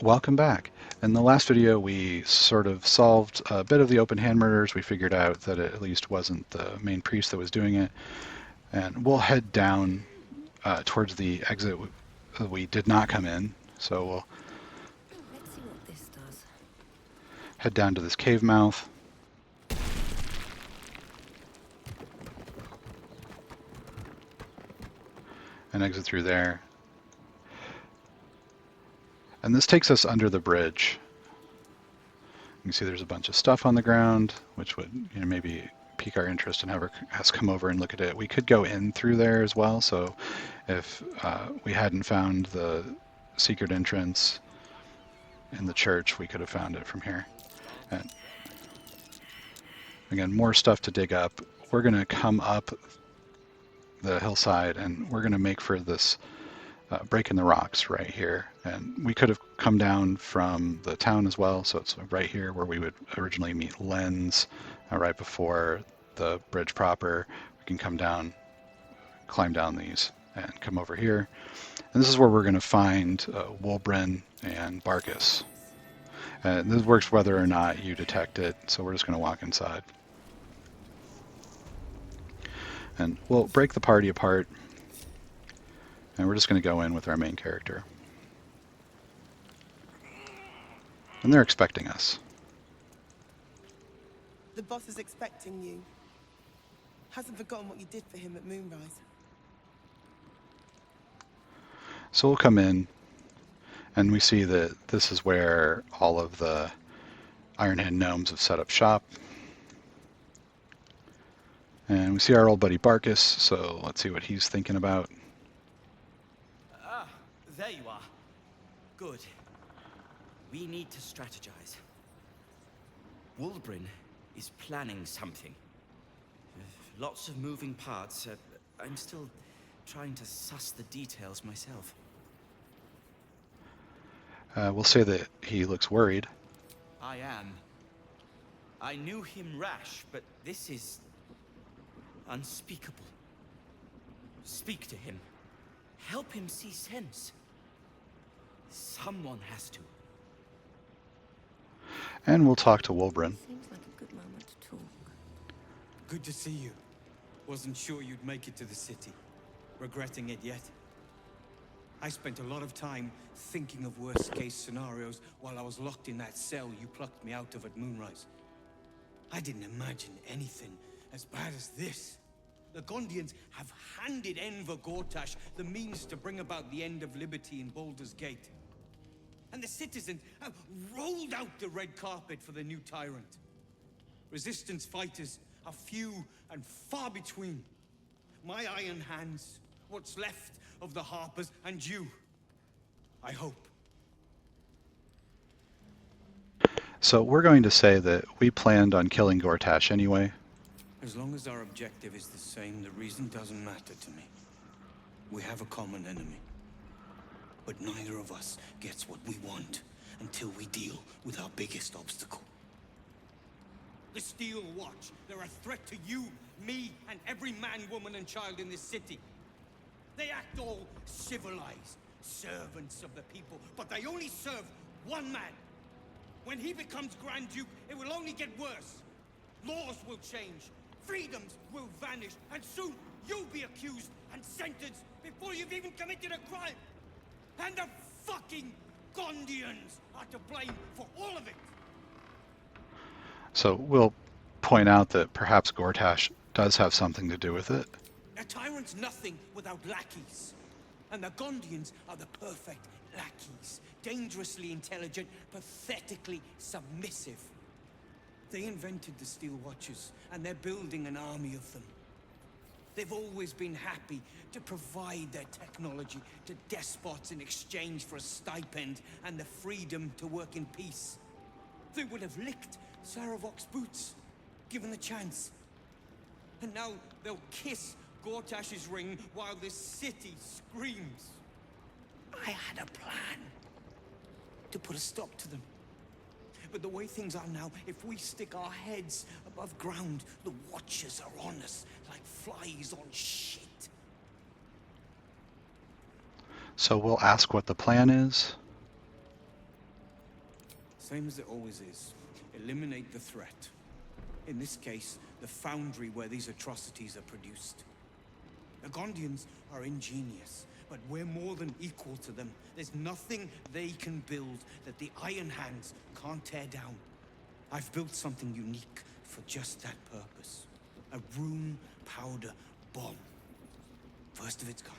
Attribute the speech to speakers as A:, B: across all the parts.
A: Welcome back. In the last video, we sort of solved a bit of the open hand murders. We figured out that it at least wasn't the main priest that was doing it. And we'll head down towards the exit we did not come in. So we'll
B: Let's see what this does.
A: head down to this cave mouth. And exit through there. And this takes us under the bridge. You can see there's a bunch of stuff on the ground, which would maybe pique our interest and have us come over and look at it. We could go in through there as well, so if we hadn't found the secret entrance in the church, we could have found it from here. And again, more stuff to dig up. We're going to come up the hillside and we're going to make for this break in the rocks right here. And we could have come down from the town as well, so it's right here where we would originally meet Len's, right before the bridge proper. We can come down, climb down these, and come over here. And this is where we're going to find Wulbren and Barkus. And this works whether or not you detect it, so we're just going to walk inside. And we'll break the party apart, and we're just going to go in with our main character. And they're expecting us.
C: The boss is expecting you. Hasn't forgotten what you did for him at Moonrise.
A: So we'll come in, and we see that this is where all of the Ironhand Gnomes have set up shop. And we see our old buddy Barkus, so let's see what he's thinking about.
D: Ah, there you are. Good. We need to strategize. Wulbren is planning something. Lots of moving parts. I'm still trying to suss the details myself.
A: We'll say that he looks worried.
D: I am. I knew him rash, but this is unspeakable. Speak to him. Help him see sense. Someone has to.
A: And we'll talk to Wulbren.
B: Seems like a good moment to talk.
E: Good to see you. Wasn't sure you'd make it to the city. Regretting it yet? I spent a lot of time thinking of worst-case scenarios while I was locked in that cell you plucked me out of at Moonrise. I didn't imagine anything as bad as this. The Gondians have handed Enver Gortash the means to bring about the end of liberty in Baldur's Gate. And the citizens have rolled out the red carpet for the new tyrant. Resistance fighters are few and far between. My iron hands, what's left of the Harpers, and you. I hope.
A: So we're going to say that we planned on killing Gortash anyway.
E: As long as our objective is the same, the reason doesn't matter to me. We have a common enemy. But neither of us gets what we want until we deal with our biggest obstacle. The Steel Watch. They're a threat to you, me, and every man, woman, and child in this city. They act all civilized, servants of the people, but they only serve one man. When he becomes Grand Duke, it will only get worse. Laws will change, freedoms will vanish, and soon you'll be accused and sentenced before you've even committed a crime. And the fucking Gondians are to blame for all of it.
A: So we'll point out that perhaps Gortash does have something to do with it.
E: A tyrant's nothing without lackeys. And the Gondians are the perfect lackeys. Dangerously intelligent, pathetically submissive. They invented the Steel Watchers, and they're building an army of them. They've always been happy to provide their technology to despots in exchange for a stipend and the freedom to work in peace. They would have licked Saravok's boots, given the chance. And now they'll kiss Gortash's ring while this city screams. I had a plan to put a stop to them. But the way things are now, if we stick our heads above ground, the Watchers are on us like flies on shit.
A: So we'll ask what the plan is.
E: Same as it always is. Eliminate the threat. In this case, the foundry where these atrocities are produced. The Gondians are ingenious, but we're more than equal to them. There's nothing they can build that the Iron Hands can't tear down. I've built something unique for just that purpose. A rune powder bomb. First of its kind.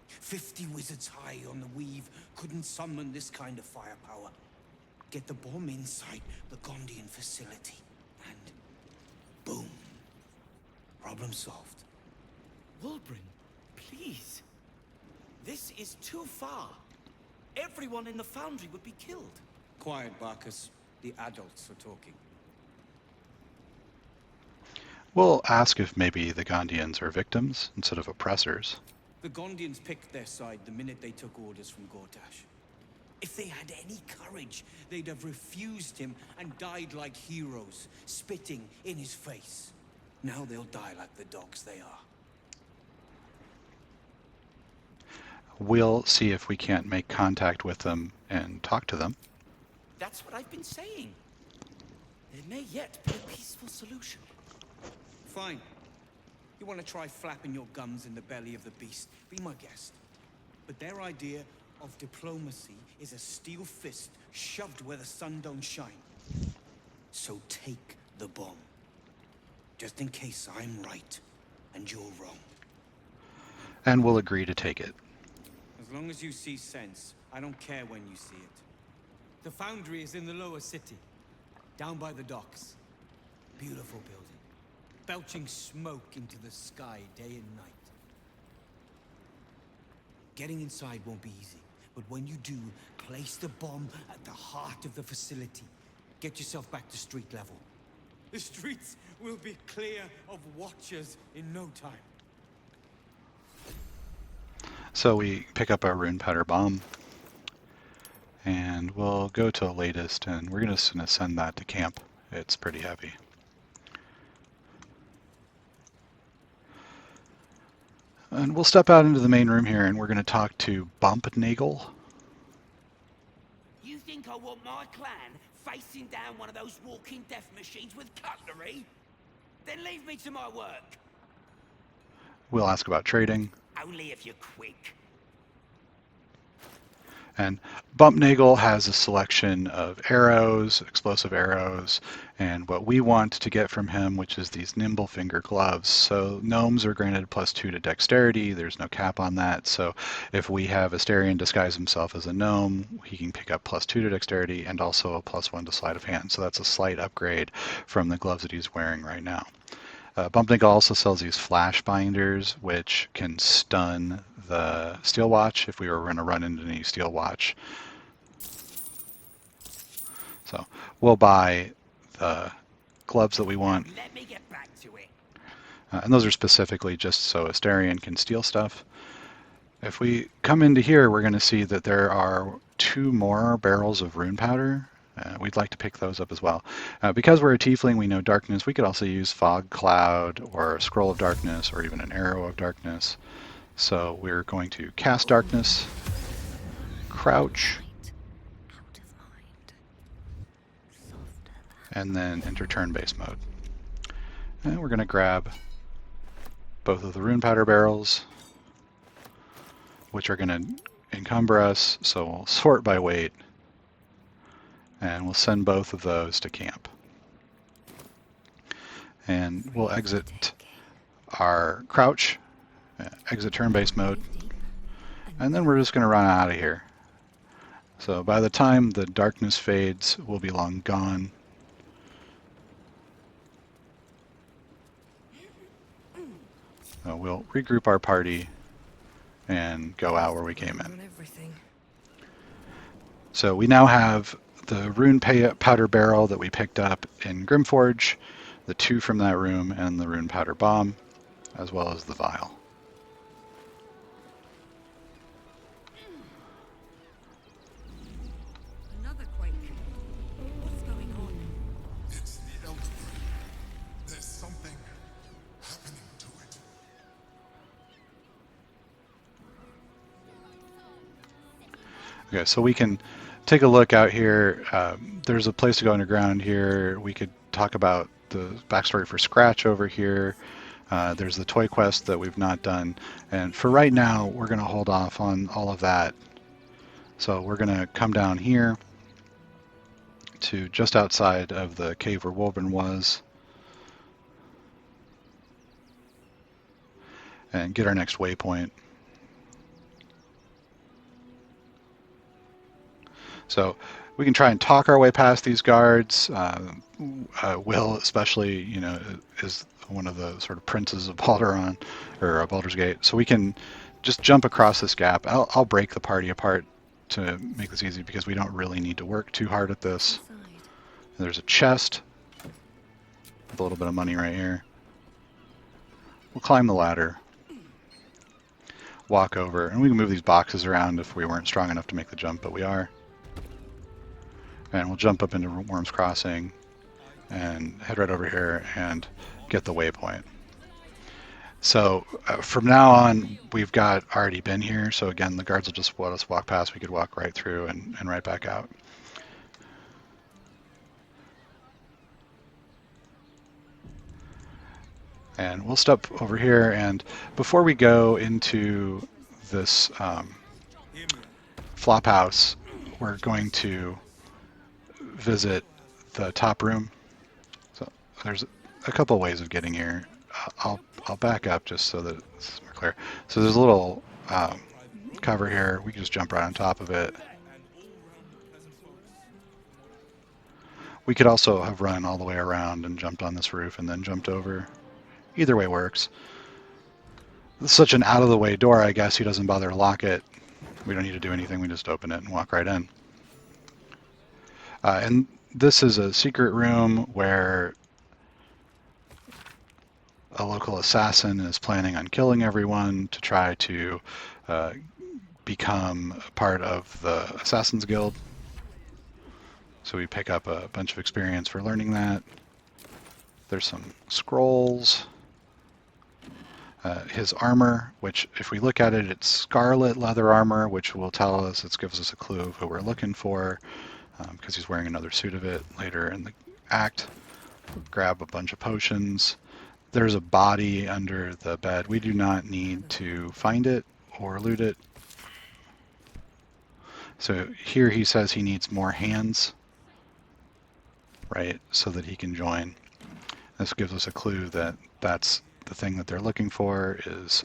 E: 50 wizards high on the weave couldn't summon this kind of firepower. Get the bomb inside the Gondian facility, and boom. Problem solved.
D: Wulbren, please. This is too far. Everyone in the foundry would be killed.
E: Quiet, Barcus. The adults are talking.
A: We'll ask if maybe the Gondians are victims instead of oppressors.
E: The Gondians picked their side the minute they took orders from Gortash. If they had any courage, they'd have refused him and died like heroes, spitting in his face. Now they'll die like the dogs they are.
A: We'll see if we can't make contact with them and talk to them.
D: That's what I've been saying. There may yet be a peaceful solution.
E: Fine. You want to try flapping your gums in the belly of the beast? Be my guest. But their idea of diplomacy is a steel fist shoved where the sun don't shine. So take the bomb. Just in case I'm right and you're wrong.
A: And we'll agree to take it.
E: As long as you see sense, I don't care when you see it.
F: The foundry is in the lower city, down by the docks. Beautiful building, belching smoke into the sky day and night. Getting inside won't be easy, but when you do, place the bomb at the heart of the facility. Get yourself back to street level.
E: The streets will be clear of watchers in no time.
A: So we pick up our rune powder bomb, and we'll go to the latest, and we're just going to send that to camp. It's pretty heavy. And we'll step out into the main room here, and we're going to talk to Bumpnagel.
G: You think I want my clan facing down one of those walking death machines with cutlery? Then leave me to my work.
A: We'll ask about trading.
G: Only if you're quick.
A: And Bumpnagel has a selection of arrows, explosive arrows, and what we want to get from him, which is these nimble finger gloves. So gnomes are granted +2 to dexterity. There's no cap on that. So if we have Astarion disguise himself as a gnome, he can pick up +2 to dexterity and also a +1 to sleight of hand. So that's a slight upgrade from the gloves that he's wearing right now. Bumpnagel also sells these flash binders, which can stun the steel watch if we were going to run into any steel watch. So we'll buy the gloves that we want.
G: Let me get back to it.
A: And those are specifically just so Astarion can steal stuff. If we come into here, we're going to see that there are 2 more barrels of rune powder. We'd like to pick those up as well. Because we're a tiefling, we know darkness. We could also use fog cloud or a scroll of darkness or even an arrow of darkness. So we're going to cast darkness, crouch,
B: Out of mind. Softer.
A: and then enter turn-based mode. And we're going to grab both of the rune powder barrels, which are going to encumber us. So we'll sort by weight. And we'll send both of those to camp. And we'll exit our crouch, exit turn-based mode, and then we're just going to run out of here. So by the time the darkness fades, we'll be long gone. We'll regroup our party and go out where we came in.
B: On everything.
A: So we now have the rune powder barrel that we picked up in Grimforge, the 2 from that room, and the rune powder bomb, as well as the vial.
B: Another quake. What's going on?
H: It's the Elder. There's something happening to it.
A: Okay, so we can take a look out here. There's a place to go underground here. We could talk about the backstory for Scratch over here. There's the toy quest that we've not done. And for right now, we're going to hold off on all of that. So we're going to come down here to just outside of the cave where Wolvern was and get our next waypoint. So we can try and talk our way past these guards. Will, especially, you know, is one of the sort of princes of Balduron, or Baldur's Gate. So we can just jump across this gap. I'll break the party apart to make this easy because we don't really need to work too hard at this. There's a chest with a little bit of money right here. We'll climb the ladder, walk over, and we can move these boxes around if we weren't strong enough to make the jump, but we are. And we'll jump up into Worm's Crossing and head right over here and get the waypoint. So from now on, we've already been here. So again, the guards will just let us walk past. We could walk right through and right back out. And we'll step over here. And before we go into this flop house, we're going to visit the top room. So there's a couple of ways of getting here. I'll back up just so that it's more clear. So there's a little cover here. We can just jump right on top of it. We could also have run all the way around and jumped on this roof and then jumped over. Either way works. It's such an out-of-the-way door, I guess he doesn't bother to lock it. We don't need to do anything. We just open it and walk right in. And this is a secret room where a local assassin is planning on killing everyone to try to become part of the Assassin's Guild. So we pick up a bunch of experience for learning that. There's some scrolls. His armor, which if we look at it, it's scarlet leather armor, which will tell us, it gives us a clue of who we're looking for, because he's wearing another suit of it later in the act. Grab a bunch of potions. There's a body under the bed. We do not need to find it or loot it. So here he says he needs more hands, right, so that he can join. This gives us a clue that that's the thing that they're looking for, is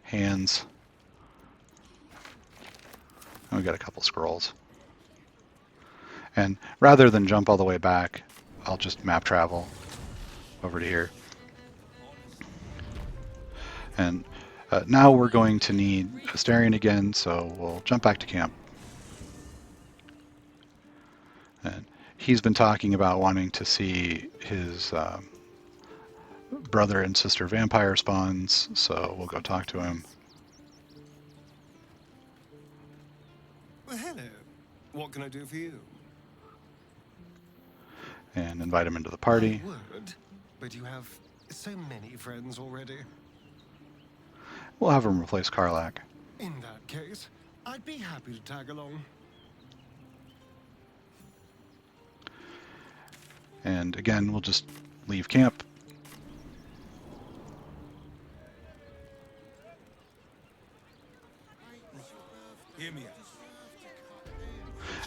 A: hands. And we got a couple scrolls. And rather than jump all the way back, I'll just map travel over to here. And now we're going to need Astarion again, so we'll jump back to camp. And he's been talking about wanting to see his brother and sister vampire spawns, so we'll go talk to him.
I: Well, hello. What can I do for you?
A: And invite him into the party.
I: I would, but you have so many friends already.
A: We'll have him replace Karlak.
I: In that case, I'd be happy to tag along.
A: And again, we'll just leave camp.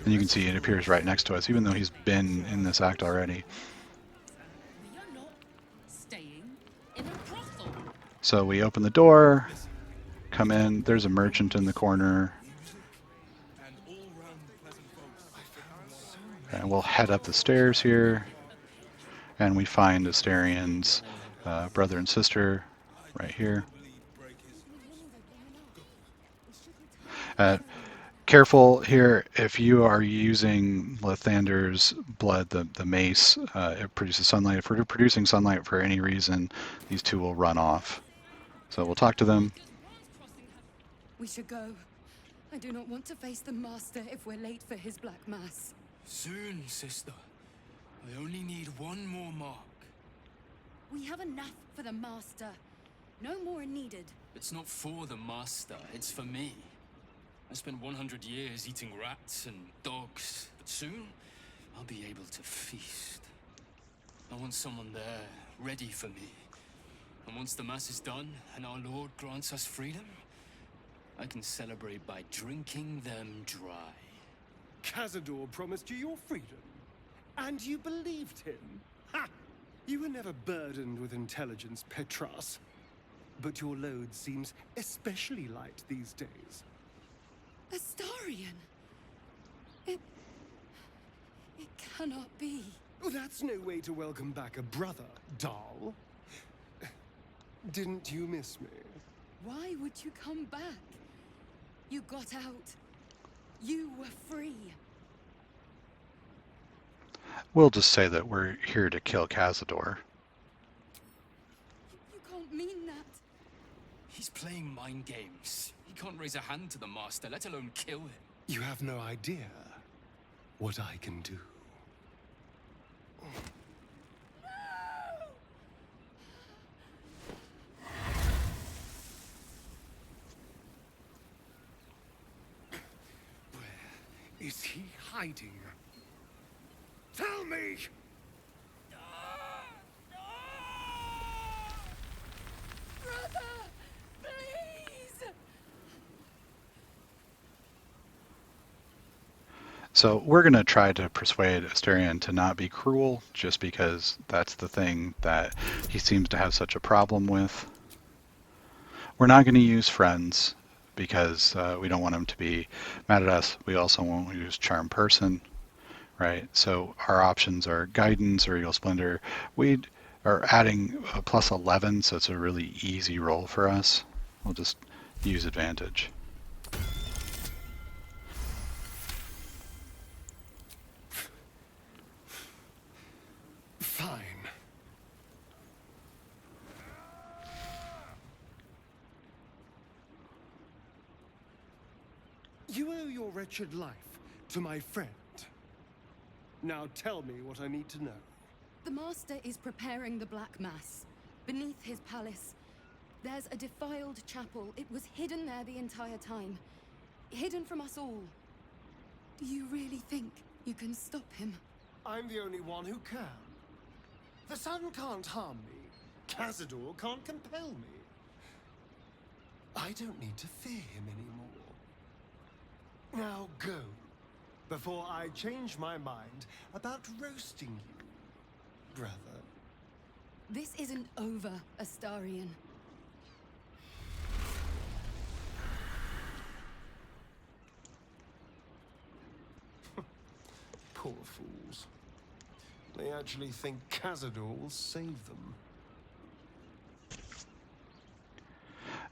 A: And you can see it appears right next to us, even though he's been in this act already. So we open the door, come in, there's a merchant in the corner. And we'll head up the stairs here, and we find Astarion's brother and sister right here. Careful here, if you are using Lathander's blood, the mace, it produces sunlight. If we're producing sunlight for any reason, these two will run off. So we'll talk to them.
B: We should go. I do not want to face the Master if we're late for his Black Mass.
J: Soon, sister. I only need one more mark.
B: We have enough for the Master. No more are needed.
J: It's not for the Master, it's for me. I spent 100 years eating rats and dogs, but soon I'll be able to feast. I want someone there, ready for me. And once the Mass is done, and our Lord grants us freedom, I can celebrate by drinking them dry.
K: Cazador promised you your freedom, and you believed him? Ha! You were never burdened with intelligence, Petras. But your load seems especially light these days.
B: Astarion! It cannot be.
K: Oh, that's no way to welcome back a brother, doll. Didn't you miss me?
B: Why would you come back? You got out. You were free.
A: We'll just say that we're here to kill Cazador.
B: You can't mean that.
J: He's playing mind games. He can't raise a hand to the Master, let alone kill him.
K: You have no idea what I can do. Where is he hiding? Tell me!
B: Brother! Please!
A: So we're going to try to persuade Astarion to not be cruel, just because that's the thing that he seems to have such a problem with. We're not going to use friends, because we don't want him to be mad at us. We also won't use charm person, right? So our options are guidance or Eagle Splendor. We are adding a plus 11, so it's a really easy roll for us. We'll just use advantage.
K: Fine. You owe your wretched life to my friend. Now tell me what I need to know.
B: The Master is preparing the Black Mass. Beneath his palace, there's a defiled chapel. It was hidden there the entire time. Hidden from us all. Do you really think you can stop him?
K: I'm the only one who can. The sun can't harm me. Cazador can't compel me. I don't need to fear him anymore. Now go, before I change my mind about roasting you, brother.
B: This isn't over, Astarion.
K: Poor fools. They actually think Cazador will save them.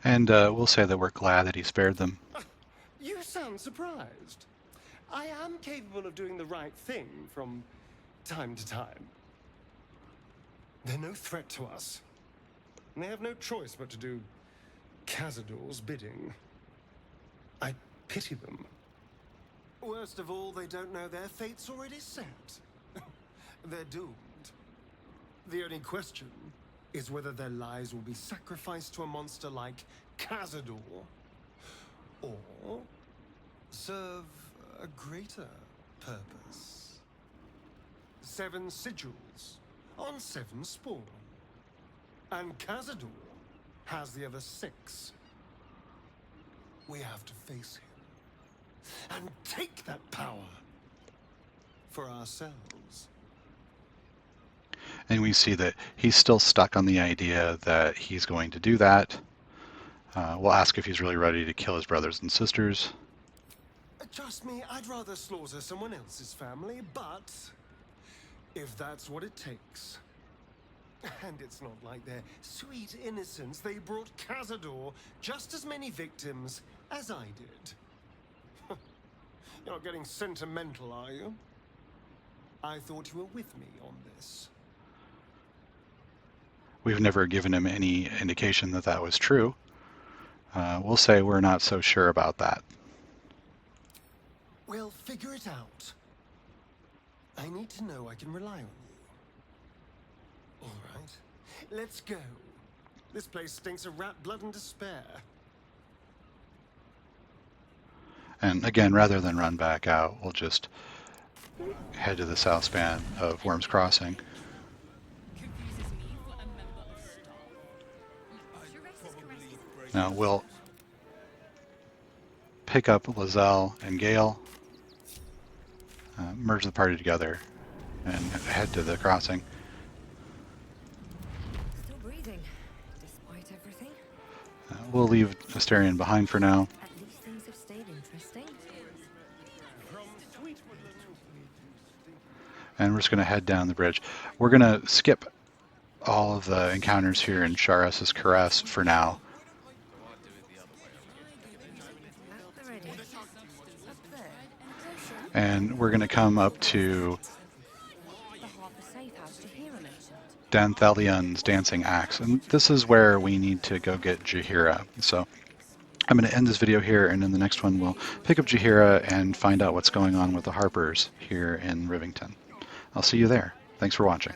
A: And we'll say that we're glad that he spared them.
K: You sound surprised. I am capable of doing the right thing from time to time. They're no threat to us. And they have no choice but to do Cazador's bidding. I pity them. Worst of all, they don't know their fate's already set. They're doomed. The only question is whether their lives will be sacrificed to a monster like Cazador, or serve a greater purpose. 7 sigils on 7 spawn. And Cazador has the other 6. We have to face him and take that power for ourselves.
A: And we see that he's still stuck on the idea that he's going to do that. We'll ask if he's really ready to kill his brothers and sisters.
K: Trust me, I'd rather slaughter someone else's family, but if that's what it takes. And it's not like their sweet innocence. They brought Cazador just as many victims as I did. You're not getting sentimental, are you? I thought you were with me on this.
A: We've never given him any indication that that was true. We'll say we're not so sure about that.
K: We'll figure it out. I need to know I can rely on you. All right, let's go. This place stinks of rat blood and despair.
A: And again, rather than run back out, we'll just head to the south span of Worm's Crossing. Now we'll pick up Lizelle and Gale, merge the party together, and head to the crossing.
L: Still breathing, despite everything.
A: We'll leave Astarion behind for now.
L: At least things have stayed interesting.
A: And we're just going to head down the bridge. We're going to skip all of the encounters here in Sharas' Caress for now. And we're going to come up to Danthalion's Dancing Axe. And this is where we need to go get Jaheira. So I'm going to end this video here, and in the next one we'll pick up Jaheira and find out what's going on with the Harpers here in Rivington. I'll see you there. Thanks for watching.